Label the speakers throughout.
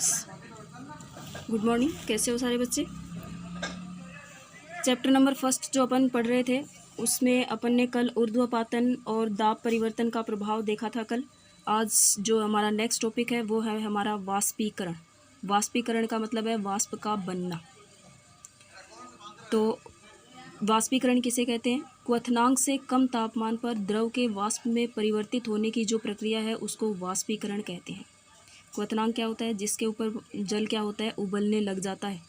Speaker 1: Students, good morning. कैसे हो सारे बच्चे। चैप्टर नंबर फर्स्ट जो अपन पढ़ रहे थे उसमें अपन ने कल ऊर्ध्वपातन और दाब परिवर्तन का प्रभाव देखा था कल। आज जो हमारा नेक्स्ट टॉपिक है वो है हमारा वाष्पीकरण। वाष्पीकरण का मतलब है वाष्प का बनना। तो वाष्पीकरण किसे कहते हैं? क्वथनांक से कम तापमान पर द्रव के वाष्प में परिवर्तित होने की जो प्रक्रिया है उसको वाष्पीकरण कहते हैं। क्वथनांक क्या होता है? जिसके ऊपर जल क्या होता है, उबलने लग जाता है,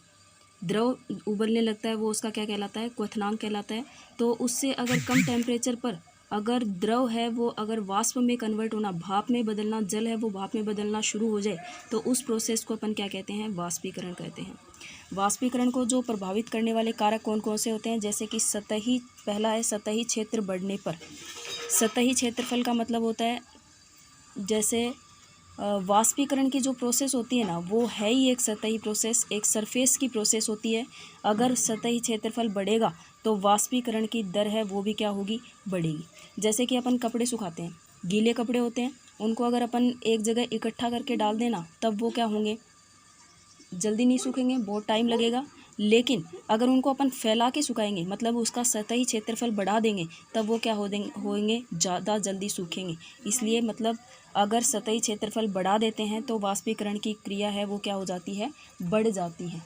Speaker 1: द्रव उबलने लगता है, वो उसका क्या कहलाता है? क्वथनांक कहलाता है। तो उससे अगर कम टेम्परेचर पर अगर द्रव है वो अगर वाष्प में कन्वर्ट होना, भाप में बदलना, जल है वो भाप में बदलना शुरू हो जाए तो उस प्रोसेस को अपन क्या कहते हैं? वाष्पीकरण कहते हैं। वाष्पीकरण को जो प्रभावित करने वाले कारक कौन कौन से होते हैं? जैसे कि सतही, पहला है सतही क्षेत्र बढ़ने पर। सतही क्षेत्रफल का मतलब होता है जैसे वाष्पीकरण की जो प्रोसेस होती है ना वो है ही एक सतही प्रोसेस, एक सरफेस की प्रोसेस होती है। अगर सतही क्षेत्रफल बढ़ेगा तो वाष्पीकरण की दर है वो भी क्या होगी? बढ़ेगी। जैसे कि अपन कपड़े सुखाते हैं, गीले कपड़े होते हैं, उनको अगर अपन एक जगह इकट्ठा करके डाल देना तब वो क्या होंगे? जल्दी नहीं सूखेंगे, बहुत टाइम लगेगा। लेकिन अगर उनको अपन फैला के सुखाएंगे, मतलब उसका सतही क्षेत्रफल बढ़ा देंगे, तब वो क्या होंगे? ज़्यादा जल्दी सूखेंगे। इसलिए मतलब अगर सतही क्षेत्रफल बढ़ा देते हैं तो वाष्पीकरण की क्रिया है वो क्या हो जाती है? बढ़ जाती है।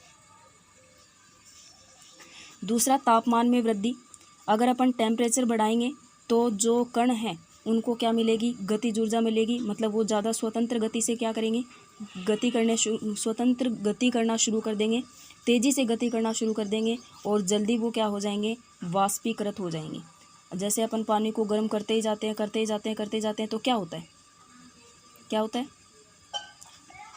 Speaker 1: दूसरा, तापमान में वृद्धि। अगर अपन टेम्परेचर बढ़ाएंगे तो जो कण हैं उनको क्या मिलेगी? गतिज ऊर्जा मिलेगी। मतलब वो ज़्यादा स्वतंत्र गति से क्या करेंगे? स्वतंत्र गति करना शुरू कर देंगे, तेज़ी से गति करना शुरू कर देंगे और जल्दी वो क्या हो जाएंगे? वाष्पीकृत हो जाएंगे। जैसे अपन पानी को गर्म करते ही जाते हैं तो क्या होता है?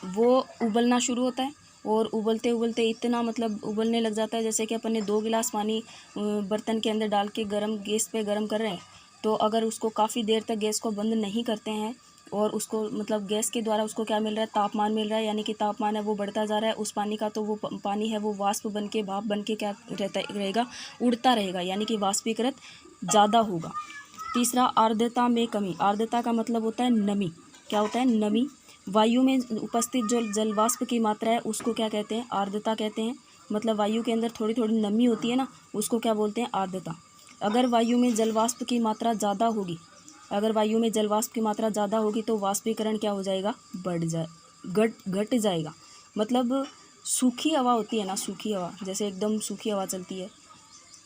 Speaker 1: वो उबलना शुरू होता है और उबलते उबलते इतना मतलब उबलने लग जाता है जैसे कि अपन ने 2 गिलास पानी बर्तन के अंदर डाल के गैस पे गर्म कर रहे हैं। तो अगर उसको काफ़ी देर तक गैस को बंद नहीं करते हैं और उसको मतलब गैस के द्वारा उसको क्या मिल रहा है? तापमान मिल रहा है, यानी कि तापमान है वो बढ़ता जा रहा है उस पानी का। तो वो पानी है वो वाष्प बन के, भाप बन के क्या रहेगा? उड़ता रहेगा, यानी कि वाष्पीकृत ज़्यादा होगा। तीसरा, आर्द्रता में कमी। आर्द्रता का मतलब होता है नमी। क्या होता है? नमी। वायु में उपस्थित जो जल वाष्प की मात्रा है उसको क्या कहते हैं? आर्द्रता कहते हैं। मतलब वायु के अंदर थोड़ी थोड़ी नमी होती है ना, उसको क्या बोलते हैं? आर्द्रता। अगर वायु में जल वाष्प की मात्रा ज़्यादा होगी तो वाष्पीकरण क्या हो जाएगा? घट जाएगा। मतलब सूखी हवा होती है ना, सूखी हवा, जैसे एकदम सूखी हवा चलती है,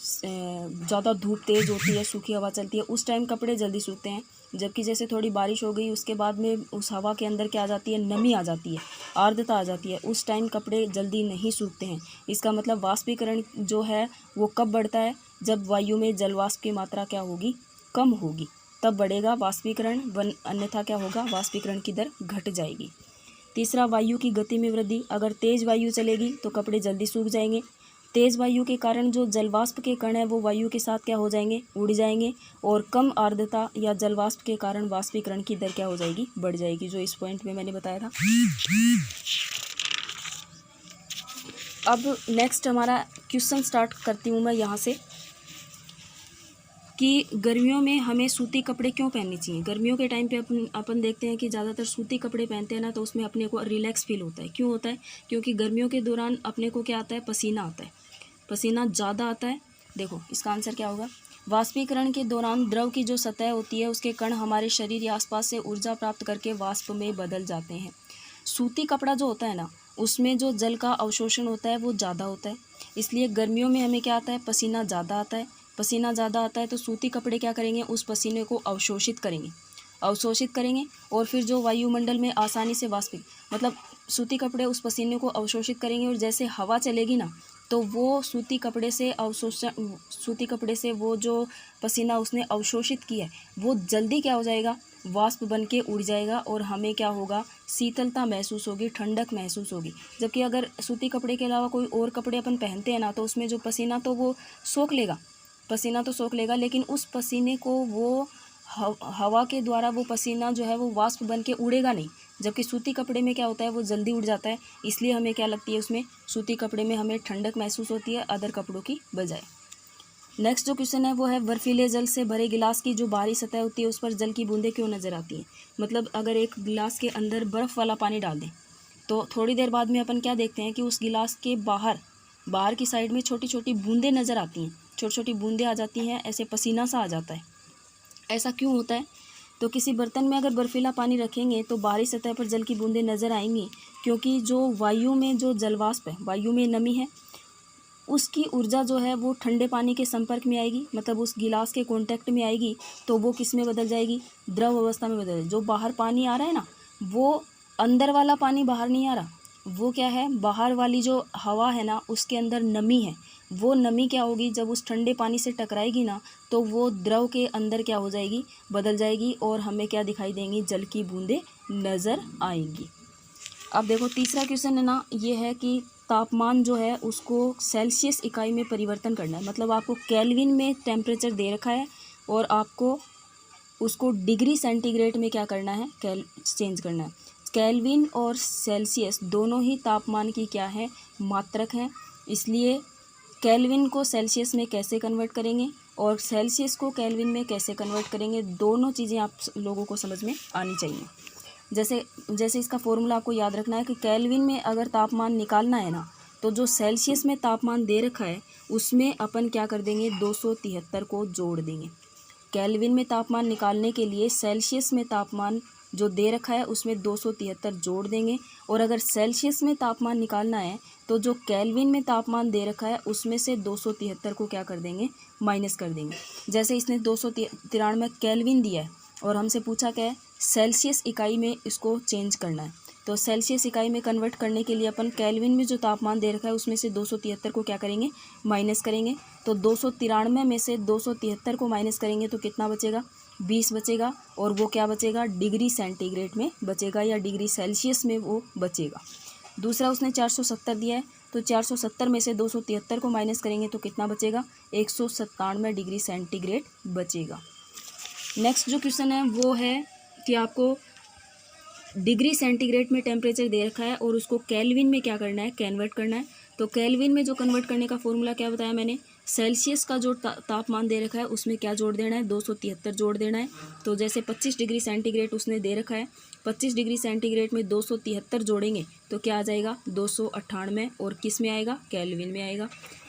Speaker 1: ज़्यादा धूप तेज़ होती है, सूखी हवा चलती है, उस टाइम कपड़े जल्दी सूखते हैं। जबकि जैसे थोड़ी बारिश हो गई उसके बाद में उस हवा के अंदर क्या आ जाती है? नमी आ जाती है, आर्द्रता आ जाती है, उस टाइम कपड़े जल्दी नहीं सूखते हैं। इसका मतलब वाष्पीकरण जो है वो कब बढ़ता है? जब वायु में जलवाष्प की मात्रा क्या होगी? कम होगी, तब बढ़ेगा वाष्पीकरण। अन्यथा क्या होगा? वाष्पीकरण की दर घट जाएगी। तीसरा, वायु की गति में वृद्धि। अगर तेज़ वायु चलेगी तो कपड़े जल्दी सूख जाएंगे। तेज़ वायु के कारण जो जलवाष्प के कण हैं वो वायु के साथ क्या हो जाएंगे? उड़ जाएंगे। और कम आर्द्रता या जलवाष्प के कारण वाष्पीकरण की दर क्या हो जाएगी? बढ़ जाएगी, जो इस पॉइंट में मैंने बताया था। अब नेक्स्ट हमारा क्वेश्चन स्टार्ट करती हूँ मैं यहाँ से कि गर्मियों में हमें सूती कपड़े क्यों पहनने चाहिए। गर्मियों के टाइम पे अपन देखते हैं कि ज़्यादातर सूती कपड़े पहनते हैं ना, तो उसमें अपने को रिलैक्स फील होता है। क्यों होता है? क्योंकि गर्मियों के दौरान अपने को क्या आता है? पसीना आता है, पसीना ज़्यादा आता है। देखो इसका आंसर क्या होगा? वाष्पीकरण के दौरान द्रव की जो सतह होती है उसके कण हमारे शरीर या आसपास से ऊर्जा प्राप्त करके वाष्प में बदल जाते हैं। सूती कपड़ा जो होता है ना उसमें जो जल का अवशोषण होता है वो ज़्यादा होता है, इसलिए गर्मियों में हमें क्या आता है? पसीना ज़्यादा आता है। पसीना ज़्यादा आता है तो सूती कपड़े क्या करेंगे? उस पसीने को अवशोषित करेंगे और फिर जो वायुमंडल में आसानी से मतलब सूती कपड़े उस पसीने को अवशोषित करेंगे और जैसे हवा चलेगी ना तो वो सूती कपड़े से वो जो पसीना उसने अवशोषित किया है वो जल्दी क्या हो जाएगा? वाष्प बन के उड़ जाएगा और हमें क्या होगा? शीतलता महसूस होगी, ठंडक महसूस होगी। जबकि अगर सूती कपड़े के अलावा कोई और कपड़े अपन पहनते हैं ना तो उसमें जो पसीना तो वो सोख लेगा, लेकिन उस पसीने को वो हवा के द्वारा वो पसीना जो है वो वाष्प बन के उड़ेगा नहीं। जबकि सूती कपड़े में क्या होता है? वो जल्दी उड़ जाता है, इसलिए हमें क्या लगती है? उसमें सूती कपड़े में हमें ठंडक महसूस होती है अदर कपड़ों की बजाय। नेक्स्ट जो क्वेश्चन है वो है बर्फीले जल से भरे गिलास की जो बाहरी सतह होती है उस पर जल की बूंदें क्यों नजर आती हैं। मतलब अगर एक गिलास के अंदर बर्फ़ वाला पानी डाल दें तो थोड़ी देर बाद में अपन क्या देखते हैं कि उस गिलास के बाहर की साइड में छोटी छोटी बूंदें नज़र आती हैं, छोटी छोटी बूंदें आ जाती हैं, ऐसे पसीना सा आ जाता है। ऐसा क्यों होता है? तो किसी बर्तन में अगर बर्फीला पानी रखेंगे तो बाहरी सतह पर जल की बूंदें नज़र आएंगी, क्योंकि जो वायु में जो जलवाष्प है, वायु में नमी है, उसकी ऊर्जा जो है वो ठंडे पानी के संपर्क में आएगी, मतलब उस गिलास के कांटेक्ट में आएगी, तो वो किस में बदल जाएगी? द्रव अवस्था में बदल जाएगी। जो बाहर पानी आ रहा है ना, वो अंदर वाला पानी बाहर नहीं आ रहा, वो क्या है, बाहर वाली जो हवा है ना उसके अंदर नमी है। वो नमी क्या होगी, जब उस ठंडे पानी से टकराएगी ना तो वो द्रव के अंदर क्या हो जाएगी, बदल जाएगी, और हमें क्या दिखाई देंगी, जल की बूंदें नज़र आएंगी। अब देखो तीसरा क्वेश्चन है ना, ये है कि तापमान जो है उसको सेल्सियस इकाई में परिवर्तन करना है। मतलब आपको केल्विन में टेम्परेचर दे रखा है और आपको उसको डिग्री सेंटीग्रेड में क्या करना है, चेंज करना है। केल्विन और सेल्सियस दोनों ही तापमान की क्या है, मात्रक हैं। इसलिए केल्विन को सेल्सियस में कैसे कन्वर्ट करेंगे और सेल्सियस को केल्विन में कैसे कन्वर्ट करेंगे, दोनों चीज़ें आप लोगों को समझ में आनी चाहिए। जैसे इसका फॉर्मूला आपको याद रखना है कि केल्विन में अगर तापमान निकालना है ना, तो जो सेल्सियस में तापमान दे रखा है उसमें अपन क्या कर देंगे, 273 को जोड़ देंगे। केल्विन में तापमान निकालने के लिए सेल्सियस में तापमान जो दे रखा है उसमें 273 जोड़ देंगे, और अगर सेल्सियस में तापमान निकालना है तो जो केल्विन में तापमान दे रखा है उसमें से 273 को क्या कर देंगे, माइनस कर देंगे। जैसे इसने 293 केल्विन दिया है और हमसे पूछा क्या है, सेल्सियस इकाई में इसको चेंज करना है। तो सेल्सियस इकाई में कन्वर्ट करने के लिए अपन केल्विन में जो तापमान दे रखा है उसमें से 273 को क्या करेंगे, माइनस करेंगे। तो 293 में से 273 को माइनस करेंगे तो कितना बचेगा, 20 बचेगा, और वो क्या बचेगा, डिग्री सेंटीग्रेड में बचेगा या डिग्री सेल्सियस में वो बचेगा। दूसरा उसने 470 दिया है, तो 470 में से 273 को माइनस करेंगे तो कितना बचेगा, 197 डिग्री सेंटीग्रेड बचेगा। नेक्स्ट जो क्वेश्चन है वो है कि आपको डिग्री सेंटीग्रेड में टेम्परेचर दे रखा है और उसको केल्विन में क्या करना है, कन्वर्ट करना है। तो केल्विन में जो कन्वर्ट करने का फॉर्मूला क्या बताया मैंने, सेल्सियस का जो तापमान दे रखा है उसमें क्या जोड़ देना है, 273 जोड़ देना है। तो जैसे 25 डिग्री सेंटीग्रेड उसने दे रखा है, 25 डिग्री सेंटीग्रेड में 273 जोड़ेंगे तो क्या आ जाएगा, 298, और किस में आएगा, केल्विन में आएगा।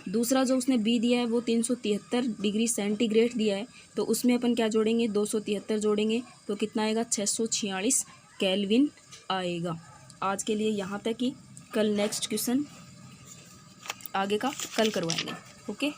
Speaker 1: दूसरा जो उसने बी दिया है वो 373 डिग्री सेंटीग्रेड दिया है, तो उसमें अपन क्या जोड़ेंगे, 273 जोड़ेंगे तो कितना आएगा, 646 केल्विन आएगा। आज के लिए यहाँ तक ही, कल नेक्स्ट क्वेश्चन आगे का कल करवाएंगे। ओके।